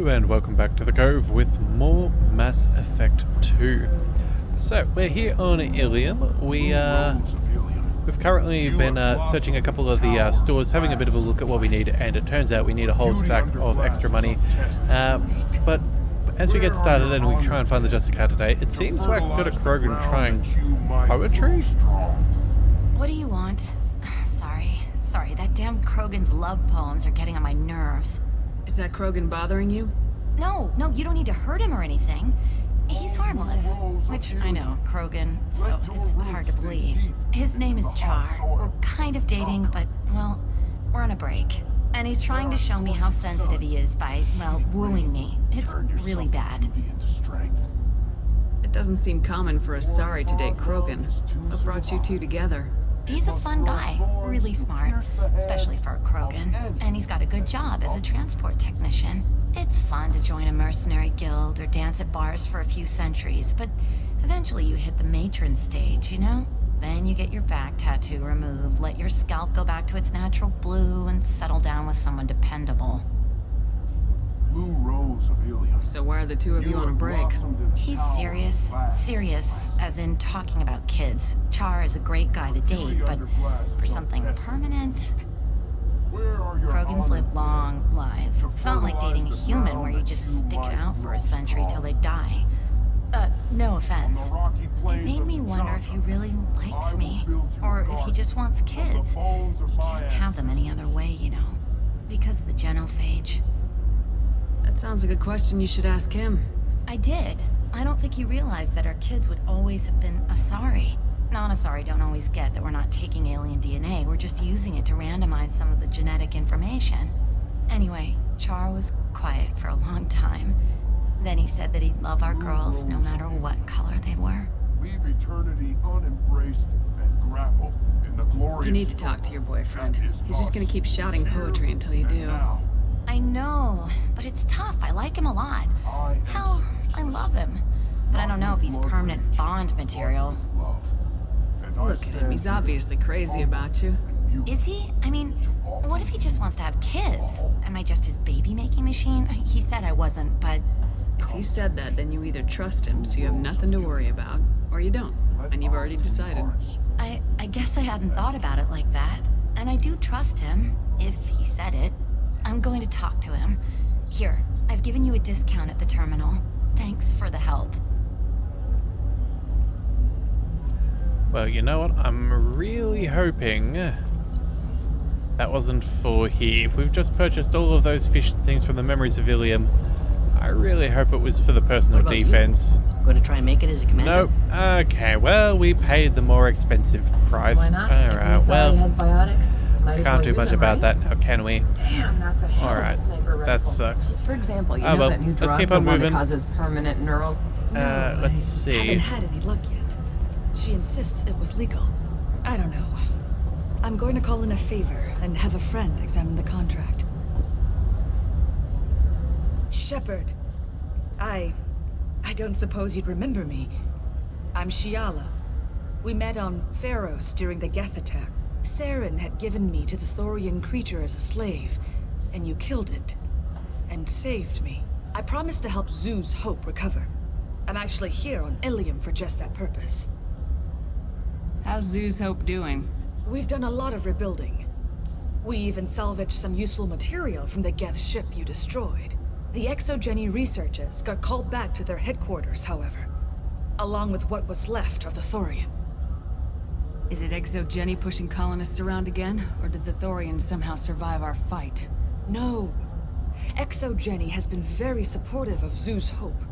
Hello and welcome back to the Cove with more Mass Effect 2. So we're here on Ilium. We've currently been searching a couple of the stores, having a bit of a look at what we need, and it turns out we need a whole stack of extra money. But as we get started and we try and find the Justicar today, it seems like we've got a Krogan trying poetry. What do you want? Sorry, that damn Krogan's love poems are getting on my nerves. Is that Krogan bothering you? No, you don't need to hurt him or anything. He's harmless. Which, I know, Krogan, so it's hard to believe. His name is Char. We're kind of dating, but, well, we're on a break. And he's trying to show me how sensitive he is by, well, wooing me. It's really bad. It doesn't seem common for a Sari to date Krogan. What brought you two together? He's a fun guy, really smart, especially for a Krogan. And he's got a good job as a transport technician. It's fun to join a mercenary guild or dance at bars for a few centuries, but eventually you hit the matron stage, you know? Then you get your back tattoo removed, let your scalp go back to its natural blue, and settle down with someone dependable. Blue Rose of Ilium. So why are the two of you on a break? He's serious. Serious, as in talking about kids. Char is a great guy to date, but for something permanent... Krogans live long lives. It's not like dating a human where you just stick it out for a century till they die. No offense. It made me wonder if he really likes me, or if he just wants kids. He can't have them any other way, you know, because of the genophage. That sounds like a question you should ask him. I did. I don't think he realized that our kids would always have been Asari. Non-Asari don't always get that we're not taking alien DNA, we're just using it to randomize some of the genetic information. Anyway, Char was quiet for a long time. Then he said that he'd love our girls no matter what color they were. Leave eternity unembraced and grapple in the glorious... You need to talk to your boyfriend. He's just gonna keep shouting poetry until you do. I know, but it's tough. I like him a lot. Hell, I love him. But I don't know if he's permanent Bond material. Look at him, he's obviously crazy about you. Is he? I mean, what if he just wants to have kids? Am I just his baby-making machine? He said I wasn't, but... If he said that, then you either trust him so you have nothing to worry about, or you don't, and you've already decided. I guess I hadn't thought about it like that. And I do trust him, if he said it. I'm going to talk to him. Here, I've given you a discount at the terminal. Thanks for the help. Well, you know what? I'm really hoping that wasn't for here. If we've just purchased all of those fish things from the Memories of Ilium, I really hope it was for the personal defense. Going to try and make it as a commander? Nope. Okay, well, we paid the more expensive price. Why not? Alright, well, has biotics. can't do much about that now, can we? Damn, that's a hell of a sniper rifle. That sucks. For example, you Oh, know well, that new drug, let's keep the on one moving. that causes permanent neural... Let's see. Haven't had any luck yet. She insists it was legal. I don't know. I'm going to call in a favor and have a friend examine the contract. Shepard. I don't suppose you'd remember me. I'm Shiala. We met on Pharos during the Geth attack. Saren had given me to the Thorian creature as a slave, and you killed it. And saved me. I promised to help Zoo's Hope recover. I'm actually here on Ilium for just that purpose. How's Zoo's Hope doing? We've done a lot of rebuilding. We even salvaged some useful material from the Geth ship you destroyed. The Exogeny researchers got called back to their headquarters, however, along with what was left of the Thorian. Is it Exogeny pushing colonists around again, or did the Thorians somehow survive our fight? No. Exogeny has been very supportive of Zoo's Hope.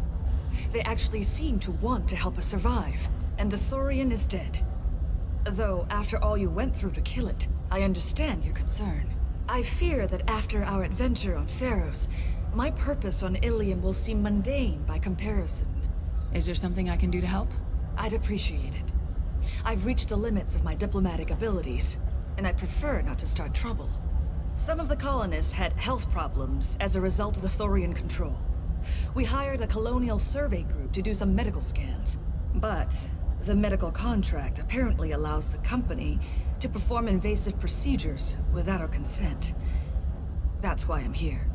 They actually seem to want to help us survive, and the Thorian is dead. Though, after all you went through to kill it, I understand your concern. I fear that after our adventure on Pharos, my purpose on Ilium will seem mundane by comparison. Is there something I can do to help? I'd appreciate it. I've reached the limits of my diplomatic abilities, and I prefer not to start trouble. Some of the colonists had health problems as a result of the Thorian control. We hired a colonial survey group to do some medical scans, but the medical contract apparently allows the company to perform invasive procedures without our consent. That's why I'm here.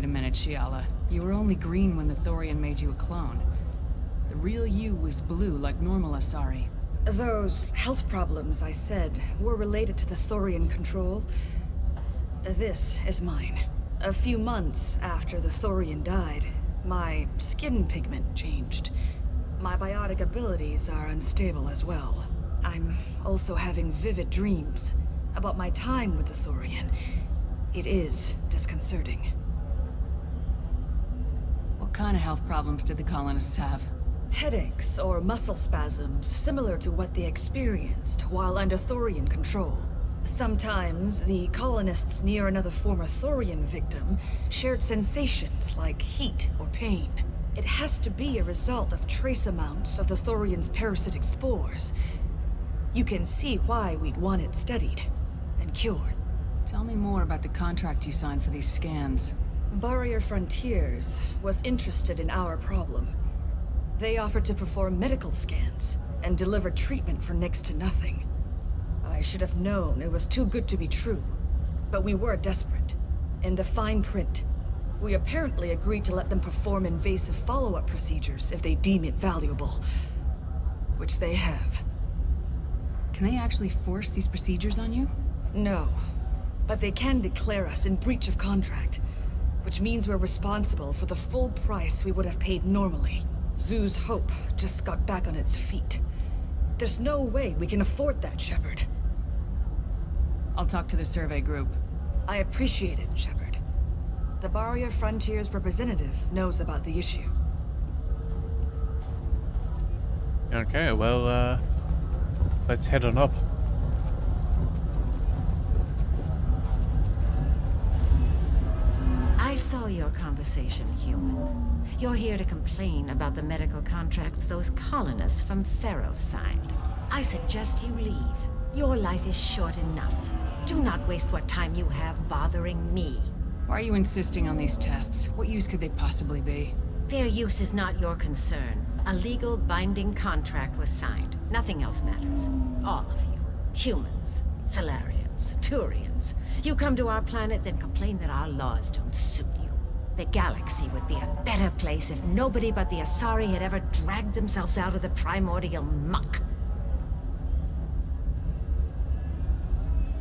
Wait a minute, Shiala. You were only green when the Thorian made you a clone. The real you was blue like normal Asari. Those health problems I said were related to the Thorian control. This is mine. A few months after the Thorian died, my skin pigment changed. My biotic abilities are unstable as well. I'm also having vivid dreams about my time with the Thorian. It is disconcerting. What kind of health problems did the colonists have? Headaches or muscle spasms similar to what they experienced while under Thorian control. Sometimes the colonists near another former Thorian victim shared sensations like heat or pain. It has to be a result of trace amounts of the Thorian's parasitic spores. You can see why we'd want it studied and cured. Tell me more about the contract you signed for these scans. Barrier Frontiers was interested in our problem. They offered to perform medical scans and deliver treatment for next to nothing. I should have known it was too good to be true, but we were desperate. In the fine print, we apparently agreed to let them perform invasive follow-up procedures if they deem it valuable, which they have. Can they actually force these procedures on you? No, but they can declare us in breach of contract, which means we're responsible for the full price we would have paid normally. Zoo's hope just got back on its feet. There's no way we can afford that, Shepard. I'll talk to the survey group. I appreciate it, Shepard. The Barrier Frontiers representative knows about the issue. Okay, well, let's head on up. I saw your conversation, human. You're here to complain about the medical contracts those colonists from Pharaoh signed. I suggest you leave. Your life is short enough. Do not waste what time you have bothering me. Why are you insisting on these tests? What use could they possibly be? Their use is not your concern. A legal binding contract was signed. Nothing else matters. All of you. Humans, Solarians, Turians. You come to our planet, then complain that our laws don't suit you. The galaxy would be a better place if nobody but the Asari had ever dragged themselves out of the primordial muck.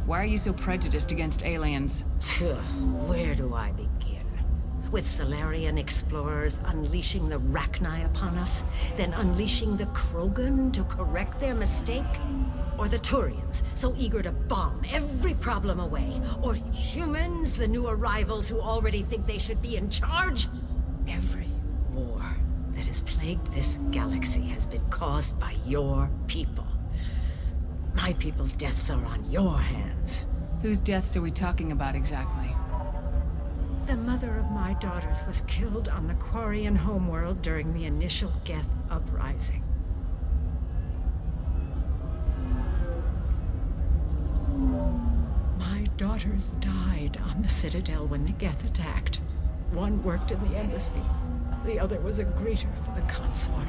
Why are you so prejudiced against aliens? Where do I begin? With Solarian explorers unleashing the Rachni upon us, then unleashing the Krogan to correct their mistake? Or the Turians, so eager to bomb every problem away? Or humans, the new arrivals who already think they should be in charge? Every war that has plagued this galaxy has been caused by your people. My people's deaths are on your hands. Whose deaths are we talking about exactly? The mother of my daughters was killed on the Quarian homeworld during the initial Geth uprising. My daughters died on the Citadel when the Geth attacked. One worked in the embassy. The other was a greeter for the consort.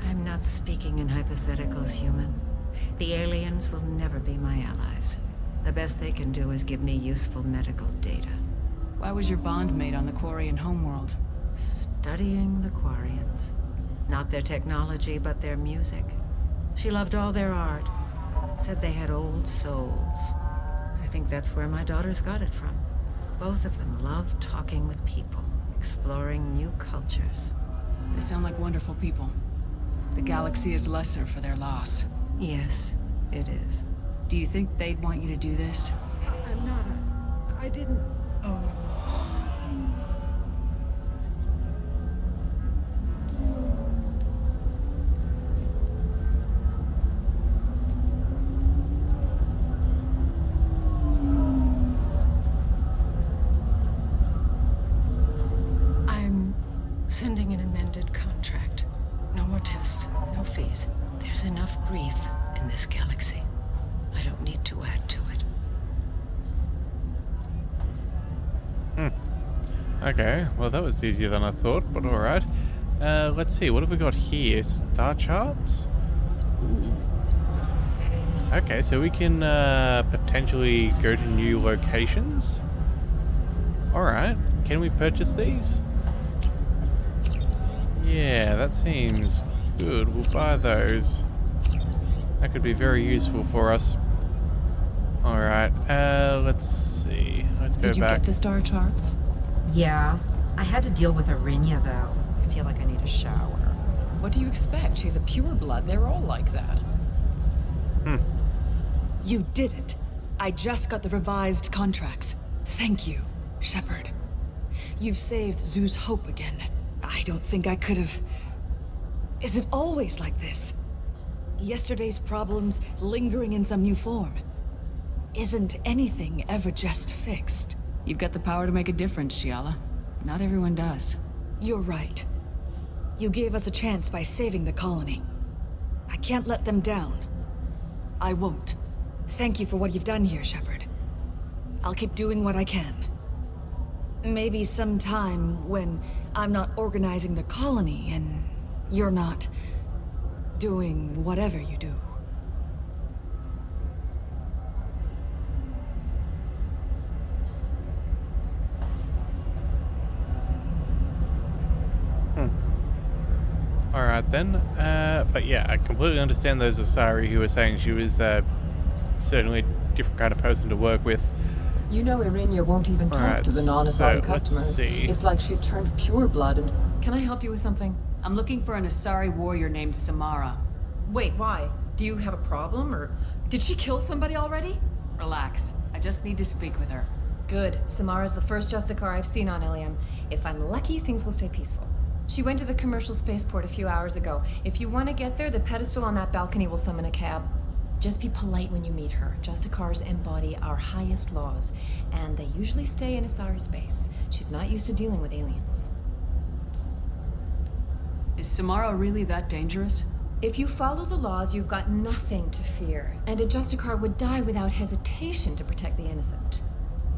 I'm not speaking in hypotheticals, human. The aliens will never be my allies. The best they can do is give me useful medical data. Why was your bond made on the Quarian homeworld? Studying the Quarians. Not their technology, but their music. She loved all their art. Said they had old souls. I think that's where my daughters got it from. Both of them loved talking with people, exploring new cultures. They sound like wonderful people. The galaxy is lesser for their loss. Yes, it is. Do you think they'd want you to do this? I'm not I didn't... Oh. I'm sending an amended contract. No more tests, no fees. There's enough grief in this galaxy. I don't need to add to it. Okay, well that was easier than I thought, but alright. Let's see, what have we got here? Star charts? Ooh. Okay, so we can potentially go to new locations. Alright, can we purchase these? Yeah, that seems good. We'll buy those. That could be very useful for us. Alright, let's see. Let's go Did you back. get the star charts? Yeah. I had to deal with Arinya, though. I feel like I need a shower. What do you expect? She's a pureblood. They're all like that. You did it. I just got the revised contracts. Thank you, Shepard. You've saved Zoo's hope again. I don't think I could have... Is it always like this? Yesterday's problems lingering in some new form. Isn't anything ever just fixed? You've got the power to make a difference, Shiala. Not everyone does. You're right. You gave us a chance by saving the colony. I can't let them down. I won't. Thank you for what you've done here, Shepard. I'll keep doing what I can. Maybe sometime when I'm not organizing the colony and you're not doing whatever you do. Alright then. But yeah, I completely understand those Asari who were saying she was certainly a different kind of person to work with. You know Arinya won't even talk Alright, to the non-Asari so let's customers. see. It's like she's turned pureblood and... Can I help you with something? I'm looking for an Asari warrior named Samara. Wait, why? Do you have a problem, or did she kill somebody already? Relax. I just need to speak with her. Good. Samara's the first Justicar I've seen on Ilium. If I'm lucky, things will stay peaceful. She went to the commercial spaceport a few hours ago. If you want to get there, the pedestal on that balcony will summon a cab. Just be polite when you meet her. Justicars embody our highest laws, and they usually stay in Asari space. She's not used to dealing with aliens. Is Samara really that dangerous? If you follow the laws, you've got nothing to fear, and a Justicar would die without hesitation to protect the innocent.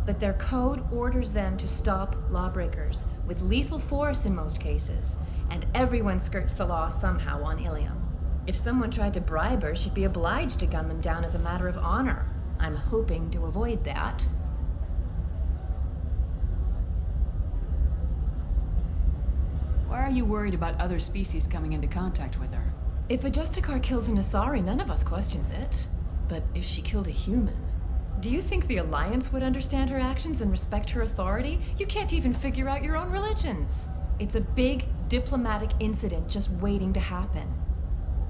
But their code orders them to stop lawbreakers, with lethal force in most cases, and everyone skirts the law somehow on Ilium. If someone tried to bribe her, she'd be obliged to gun them down as a matter of honor. I'm hoping to avoid that. Why are you worried about other species coming into contact with her? If a Justicar kills an Asari, none of us questions it. But if she killed a human... Do you think the Alliance would understand her actions and respect her authority? You can't even figure out your own religions. It's a big diplomatic incident just waiting to happen.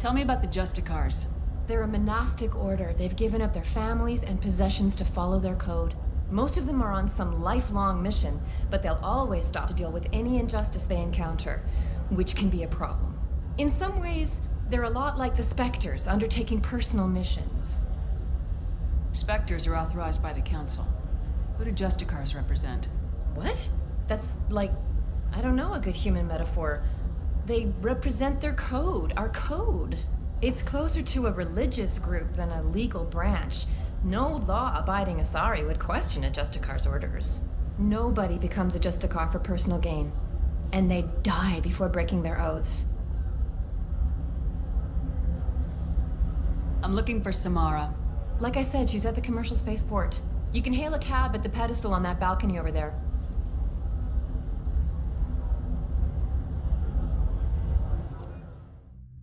Tell me about the Justicars. They're a monastic order. They've given up their families and possessions to follow their code. Most of them are on some lifelong mission, but they'll always stop to deal with any injustice they encounter, which can be a problem. In some ways, they're a lot like the Spectres, undertaking personal missions. Spectres are authorized by the Council. Who do Justicars represent? What? That's like, I don't know, a good human metaphor. They represent their code, our code. It's closer to a religious group than a legal branch. No law-abiding Asari would question a Justicar's orders. Nobody becomes a Justicar for personal gain. And they die before breaking their oaths. I'm looking for Samara. Like I said, she's at the commercial spaceport. You can hail a cab at the pedestal on that balcony over there.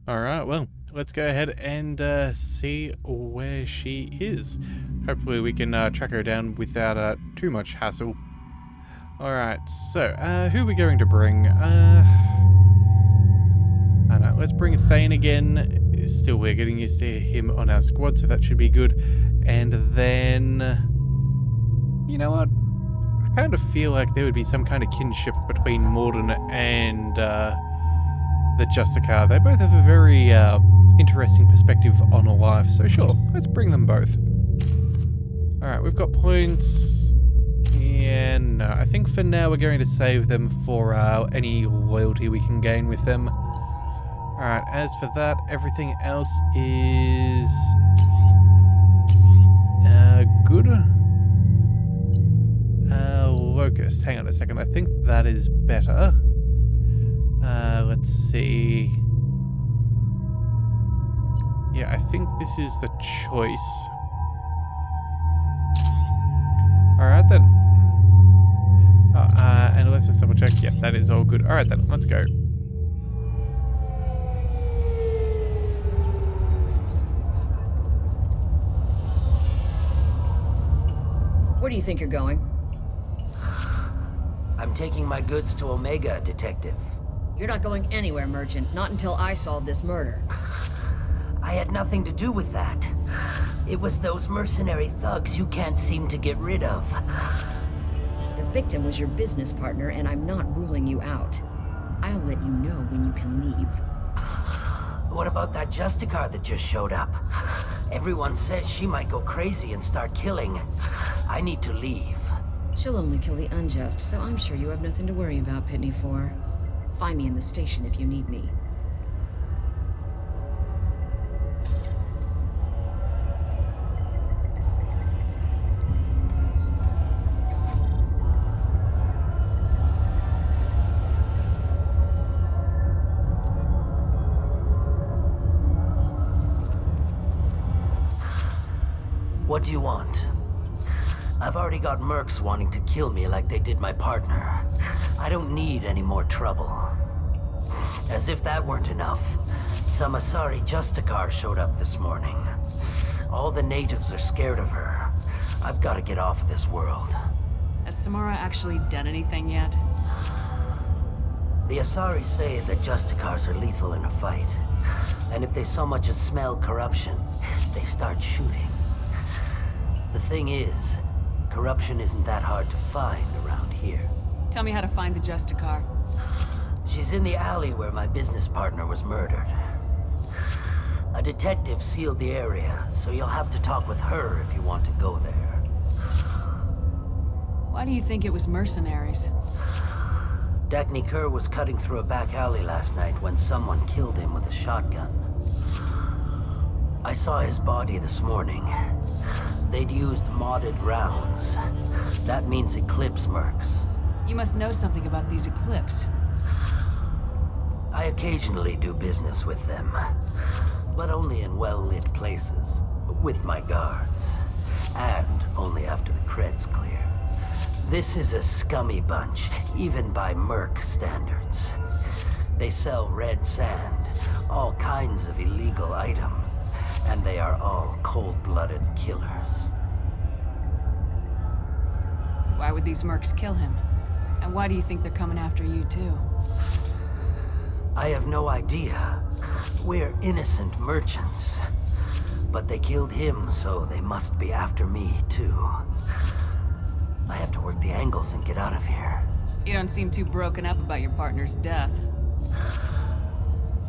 Alright, well, let's go ahead and see where she is. Hopefully we can track her down without too much hassle. Alright, so, who are we going to bring? I don't know, let's bring Thane again. Still, we're getting used to him on our squad, so that should be good. And then... You know what? I kind of feel like there would be some kind of kinship between Morden and the Justicar. They both have a very interesting perspective on life, so sure, let's bring them both. Alright, we've got points. Yeah, no, I think for now we're going to save them for any loyalty we can gain with them. Alright, as for that, everything else is... good. Locust, hang on a second, I think that is better. Let's see... Yeah, I think this is the choice. Alright then. let's just double check. Yep, that is all good. Alright then, let's go. Where do you think you're going? I'm taking my goods to Omega, Detective. You're not going anywhere, Merchant. Not until I solve this murder. I had nothing to do with that. It was those mercenary thugs you can't seem to get rid of. The victim was your business partner, and I'm not ruling you out. I'll let you know when you can leave. What about that Justicar that just showed up? Everyone says she might go crazy and start killing. I need to leave. She'll only kill the unjust, so I'm sure you have nothing to worry about, Pitney 4. Find me in the station if you need me. What do you want? I've already got mercs wanting to kill me like they did my partner. I don't need any more trouble. As if that weren't enough, some Asari Justicar showed up this morning. All the natives are scared of her. I've got to get off this world. Has Samara actually done anything yet? The Asari say that Justicars are lethal in a fight. And if they so much as smell corruption, they start shooting. The thing is, corruption isn't that hard to find around here. Tell me how to find the Justicar. She's in the alley where my business partner was murdered. A detective sealed the area, so you'll have to talk with her if you want to go there. Why do you think it was mercenaries? Dagny Kerr was cutting through a back alley last night when someone killed him with a shotgun. I saw his body this morning. They'd used modded rounds. That means Eclipse mercs. You must know something about these Eclipse. I occasionally do business with them, but only in well-lit places, with my guards, and only after the cred's clear. This is a scummy bunch, even by merc standards. They sell red sand, all kinds of illegal items, and they are all cold-blooded killers. Why would these mercs kill him? And why do you think they're coming after you too? I have no idea. We're innocent merchants. But they killed him, so they must be after me too. I have to work the angles and get out of here. You don't seem too broken up about your partner's death.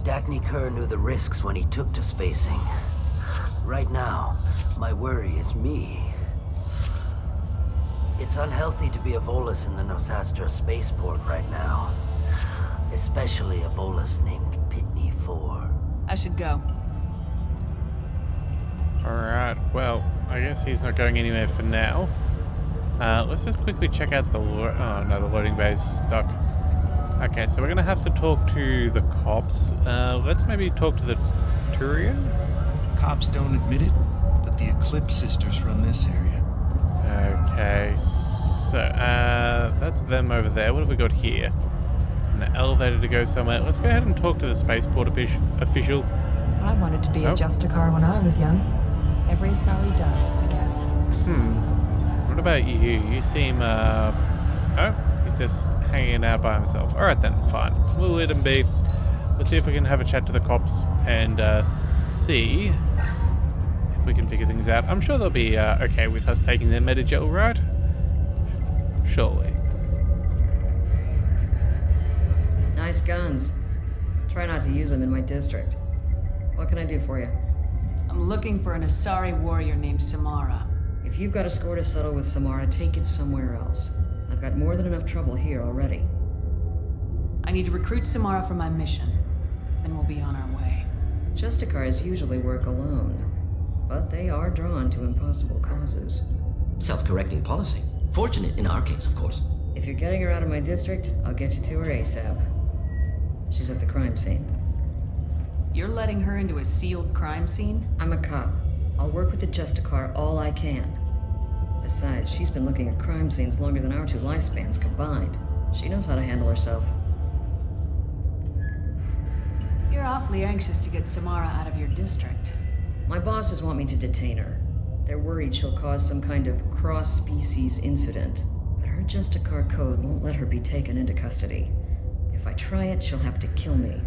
Dagny Kerr knew the risks when he took to spacing. Right now, my worry is me. It's unhealthy to be a Volus in the Nosastra spaceport right now. Especially a Volus named Pitney 4. I should go. Alright, well, I guess he's not going anywhere for now. Let's just quickly check out the oh no, the loading bay's stuck. Okay, so we're gonna have to talk to the cops. Let's maybe talk to the Turian? Cops don't admit it, but the Eclipse sisters run this area. Okay, so that's them over there. What have we got here? An elevator to go somewhere. Let's go ahead and talk to the spaceport official. I wanted to be a Justicar when I was young. Every Asari does, I guess. What about you? You seem, oh, he's just hanging out by himself. Alright then, fine. We'll let him be. Let's see if we can have a chat to the cops and see if we can figure things out. I'm sure they'll be okay with us taking their Metagel, right? Surely. Nice guns. Try not to use them in my district. What can I do for you? I'm looking for an Asari warrior named Samara. If you've got a score to settle with Samara, take it somewhere else. I've got more than enough trouble here already. I need to recruit Samara for my mission. Then we'll be on our way. Justicars usually work alone, but they are drawn to impossible causes. Self-correcting policy. Fortunate in our case, of course. If you're getting her out of my district, I'll get you to her ASAP. She's at the crime scene. You're letting her into a sealed crime scene? I'm a cop. I'll work with the Justicar all I can. Besides, she's been looking at crime scenes longer than our two lifespans combined. She knows how to handle herself. You're awfully anxious to get Samara out of your district. My bosses want me to detain her. They're worried she'll cause some kind of cross-species incident, but her Justicar code won't let her be taken into custody. If I try it, she'll have to kill me.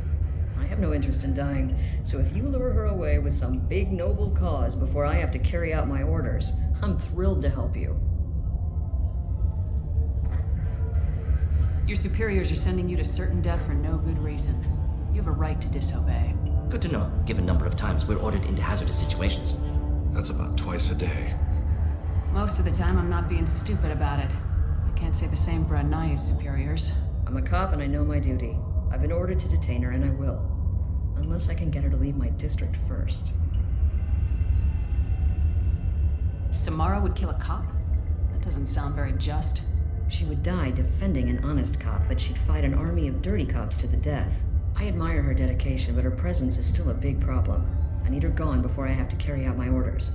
I have no interest in dying, so if you lure her away with some big noble cause before I have to carry out my orders, I'm thrilled to help you. Your superiors are sending you to certain death for no good reason. You have a right to disobey. Good to know, given number of times we're ordered into hazardous situations. That's about twice a day. Most of the time, I'm not being stupid about it. I can't say the same for Anaya's superiors. I'm a cop and I know my duty. I've been ordered to detain her and I will. Unless I can get her to leave my district first. Samara would kill a cop? That doesn't sound very just. She would die defending an honest cop, but she'd fight an army of dirty cops to the death. I admire her dedication, but her presence is still a big problem. I need her gone before I have to carry out my orders.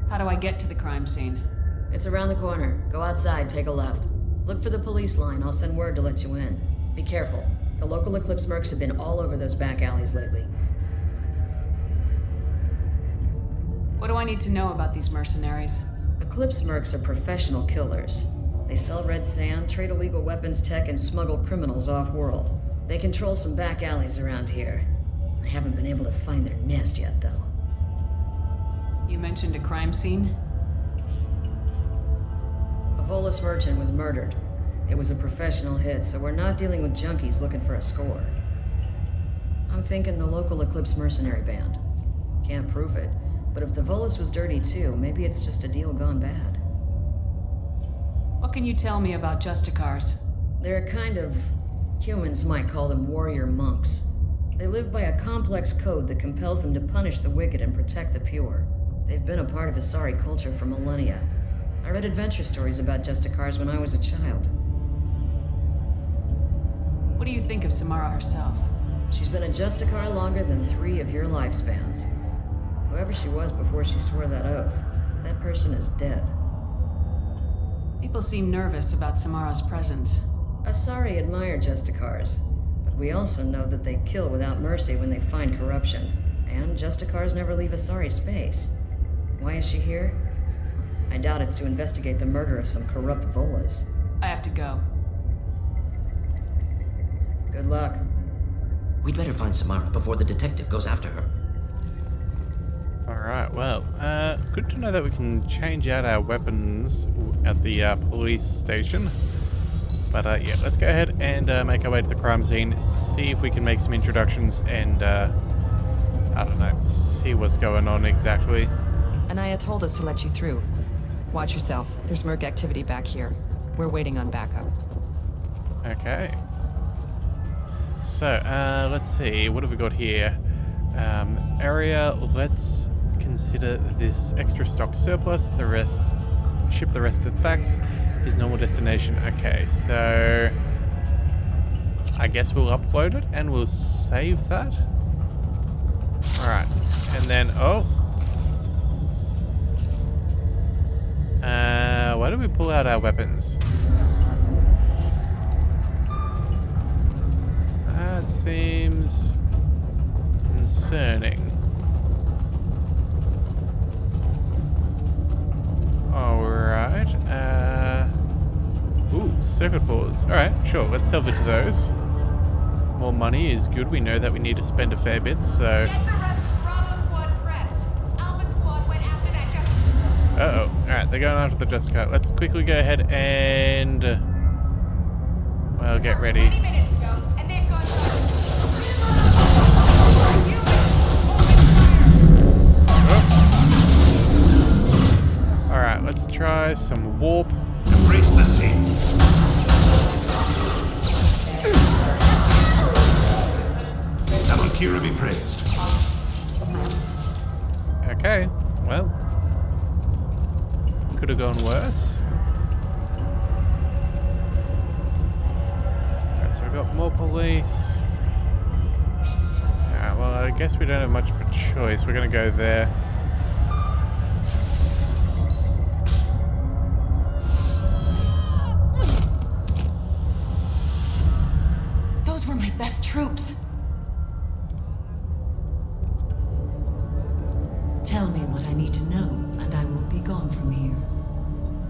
How do I get to the crime scene? It's around the corner. Go outside, take a left. Look for the police line. I'll send word to let you in. Be careful. The local Eclipse mercs have been all over those back alleys lately. What do I need to know about these mercenaries? Eclipse mercs are professional killers. They sell red sand, trade illegal weapons tech, and smuggle criminals off-world. They control some back alleys around here. I haven't been able to find their nest yet, though. You mentioned a crime scene? A Volus merchant was murdered. It was a professional hit, so we're not dealing with junkies looking for a score. I'm thinking the local Eclipse mercenary band. Can't prove it, but if the Volus was dirty too, maybe it's just a deal gone bad. What can you tell me about Justicars? They're a kind of... humans might call them warrior monks. They live by a complex code that compels them to punish the wicked and protect the pure. They've been a part of Asari culture for millennia. I read adventure stories about Justicars when I was a child. What do you think of Samara herself? She's been a Justicar longer than 3 of your lifespans. Whoever she was before she swore that oath, that person is dead. People seem nervous about Samara's presence. Asari admire Justicars, but we also know that they kill without mercy when they find corruption. And Justicars never leave Asari space. Why is she here? I doubt it's to investigate the murder of some corrupt Volas. I have to go. Good luck. We'd better find Samara before the detective goes after her. Alright, well, good to know that we can change out our weapons at the police station. But yeah, let's go ahead and make our way to the crime scene, see if we can make some introductions and, I don't know, see what's going on exactly. Anaya told us to let you through. Watch yourself. There's merc activity back here. We're waiting on backup. Okay. So, let's see, what have we got here? Area, let's consider this extra stock surplus, the rest, ship the rest to Thax, his normal destination. Okay, so I guess we'll upload it and we'll save that. Alright, and then, why don't we pull out our weapons? That seems concerning. Alright, ooh, circuit boards. Alright, sure, let's salvage those. More money is good, we know that we need to spend a fair bit, so... Get the rest of Bravo Squad prepped. Alpha Squad went after that Justicar. Uh-oh, alright, they're going after the Justicar. Let's quickly go ahead and... well, get ready. 20 minutes ago, and they've gone Alright, let's try some warp. Embrace the scene. Kira be praised. Okay, well. Could have gone worse. Alright, so we've got more police. Alright, well, I guess we don't have much of a choice. We're gonna go there.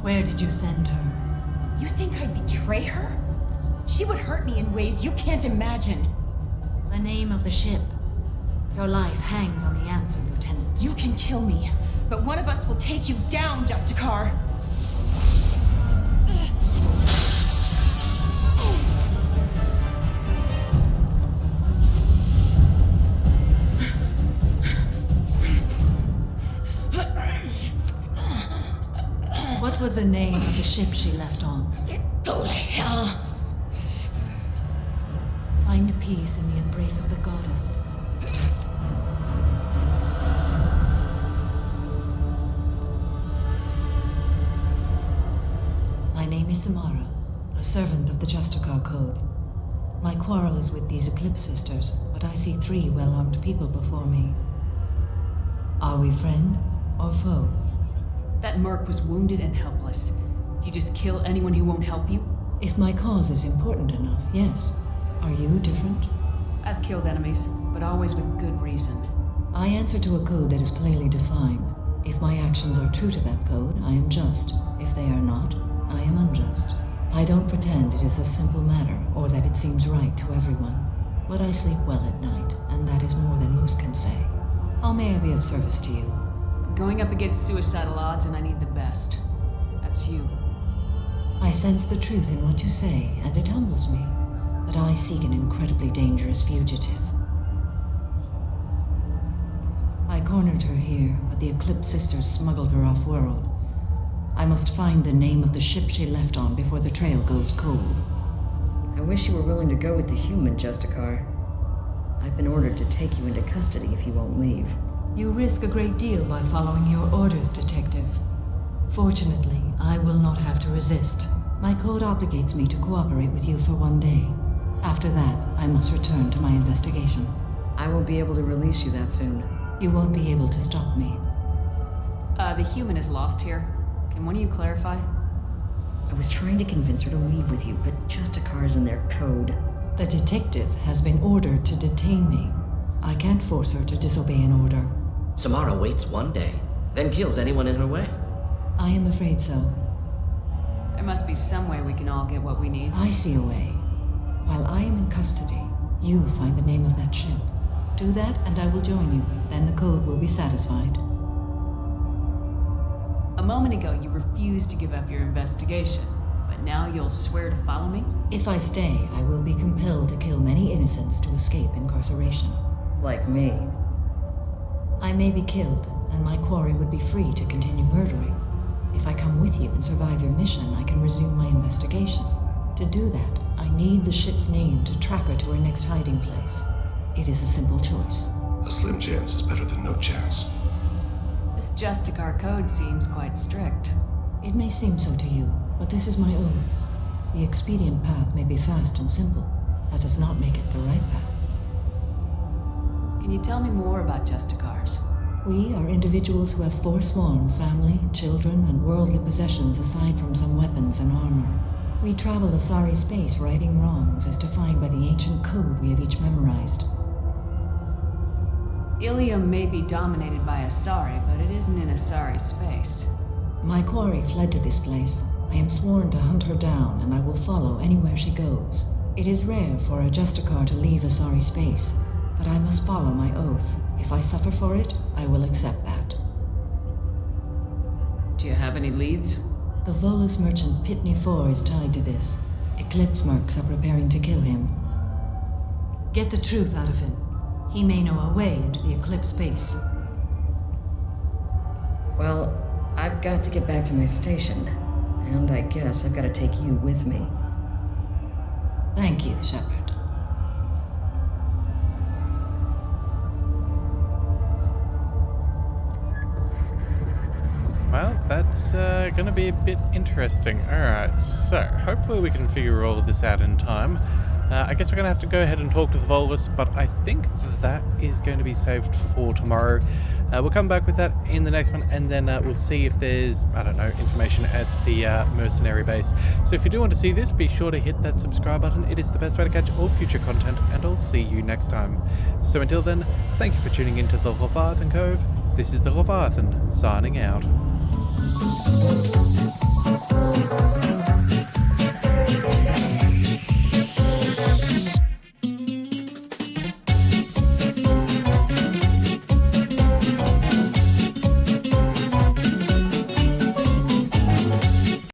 Where did you send her? You think I'd betray her? She would hurt me in ways you can't imagine. The name of the ship. Your life hangs on the answer, Lieutenant. You can kill me, but one of us will take you down, Justicar. What was the name of the ship she left on? Go to hell. Find peace in the embrace of the goddess. My name is Samara, a servant of the Justicar Code. My quarrel is with these Eclipse Sisters, but I see 3 well-armed people before me. Are we friend or foe? That merc was wounded and helpless. Do you just kill anyone who won't help you? If my cause is important enough, yes. Are you different? I've killed enemies, but always with good reason. I answer to a code that is clearly defined. If my actions are true to that code, I am just. If they are not, I am unjust. I don't pretend it is a simple matter, or that it seems right to everyone. But I sleep well at night, and that is more than most can say. How may I be of service to you? I'm going up against suicidal odds, and I need the best. That's you. I sense the truth in what you say, and it humbles me. But I seek an incredibly dangerous fugitive. I cornered her here, but the Eclipse Sisters smuggled her off-world. I must find the name of the ship she left on before the trail goes cold. I wish you were willing to go with the human, Justicar. I've been ordered to take you into custody if you won't leave. You risk a great deal by following your orders, Detective. Fortunately, I will not have to resist. My code obligates me to cooperate with you for 1 day. After that, I must return to my investigation. I won't be able to release you that soon. You won't be able to stop me. The human is lost here. Can one of you clarify? I was trying to convince her to leave with you, but Justicar's in their code. The detective has been ordered to detain me. I can't force her to disobey an order. Samara waits 1 day, then kills anyone in her way. I am afraid so. There must be some way we can all get what we need. I see a way. While I am in custody, you find the name of that ship. Do that and I will join you. Then the code will be satisfied. A moment ago, you refused to give up your investigation, but now you'll swear to follow me? If I stay, I will be compelled to kill many innocents to escape incarceration. Like me. I may be killed, and my quarry would be free to continue murdering. If I come with you and survive your mission, I can resume my investigation. To do that, I need the ship's name to track her to her next hiding place. It is a simple choice. A slim chance is better than no chance. This Justicar code seems quite strict. It may seem so to you, but this is my oath. The expedient path may be fast and simple. That does not make it the right path. Can you tell me more about Justicars? We are individuals who have forsworn family, children, and worldly possessions aside from some weapons and armor. We travel Asari space righting wrongs as defined by the ancient code we have each memorized. Ilium may be dominated by Asari, but it isn't in Asari space. My quarry fled to this place. I am sworn to hunt her down, and I will follow anywhere she goes. It is rare for a Justicar to leave Asari space, but I must follow my oath. If I suffer for it, I will accept that. Do you have any leads? The Volus merchant Pitney 4 is tied to this. Eclipse mercs are preparing to kill him. Get the truth out of him. He may know a way into the Eclipse space. Well, I've got to get back to my station. And I guess I've got to take you with me. Thank you, Shepard. Well, that's going to be a bit interesting. Alright, so hopefully we can figure all of this out in time. I guess we're going to have to go ahead and talk to the Volus, but I think that is going to be saved for tomorrow. We'll come back with that in the next one, and then we'll see if there's, I don't know, information at the mercenary base. So if you do want to see this, be sure to hit that subscribe button. It is the best way to catch all future content, and I'll see you next time. So until then, thank you for tuning into the Leviathan Cove. This is the Leviathan, signing out.